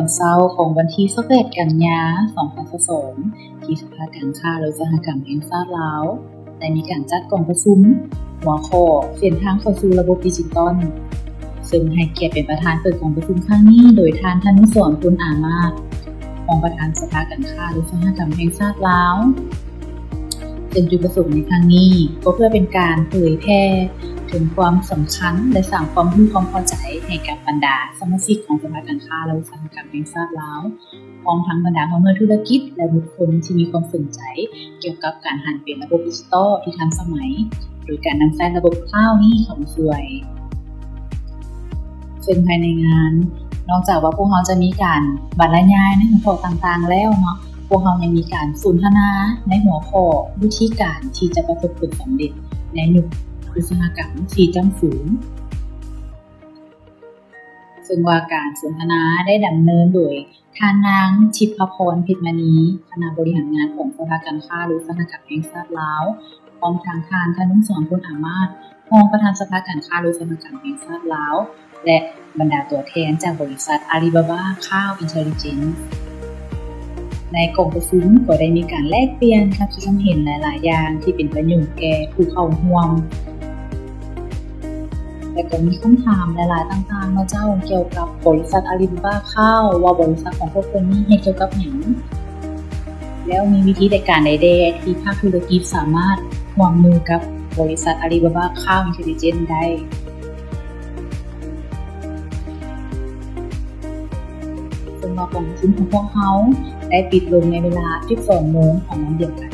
อนเช้าของวันที่21กันยายน2022ที่สภาการค้าและอุตสาหกรรมแห่งชาติลาวได้มีการจัดกองประชุมหัวข้อเส้นทางเข้าสู่ระบบดิจิทัลซึ่งให้เกียรติเป็นประธานเปิดกองประชุมครั้งนี้โดยท่านธนุสรณ์ ปุณอามาศรองประธานสภาการค้าและอุตสาหกรรมแห่งชาติลาวซึ่งจุดประสงค์ในครั้งนี้ก็เพื่อเป็นการเผยแพร่ถึงความสำคัญและสร้างความรู้ความเข้าใจให้กับบรรดาสมาชิกของสภาการค้าและอุตสาหกรรมแห่งชาติลาวพร้อมทั้งบรรดาผู้ธุรกิจและบุคคลที่มีความสนใจเกี่ยวกับการหันเปลี่ยนระบบดิจิทัลที่ทันสมัยโดยการนำใช้ระบบคลาวด์นี้เข้ามาช่วยซึ่งภายในงานนอกจากว่าพวกเราจะมีการบรรยายในหัวข้อต่างๆแล้วเนาะพวกเรายังมีการสนทนาในหัวข้อวิธีการที่จะประสบผลสำเร็จในยุคอุตสาหกรรม 4.0 ซึ่งว่าการสนทนาได้ดำเนินโดยท่านนางทิพพร เพชรมณีคณะบริหารงานของสภาการค้าและอุตสาหกรรมแห่งชาติลาวพร้อมทางท่านธนุสรณ์ ปุณอามาศรองประธานสภาการค้าและอุตสาหกรรมแห่งชาติลาวและบรรดาตัวแทนจากบริษัท Alibaba Cloud Intelligence ในกองประชุมก็ได้มีการแลกเปลี่ยนความคิดเห็นหลายๆอย่างที่เป็นประโยชน์แก่ผู้เข้าร่วมและก็มีคำถามหลายๆต่างๆเนาะเจ้าเกี่ยวกับบริษัท Alibaba Cloud ว่าบริษัทของพวกเพิ่นนี้เฮ็ดเกี่ยวกับหยังแล้วมีวิธีในการใดๆที่ภาคธุรกิจสามารถร่วมมือกับบริษัท Alibaba Cloud Intelligence ได้ซึ่งกองประชุมของพวกเขาได้ปิดลงในเวลา 12:00 นของวันเดียวกัน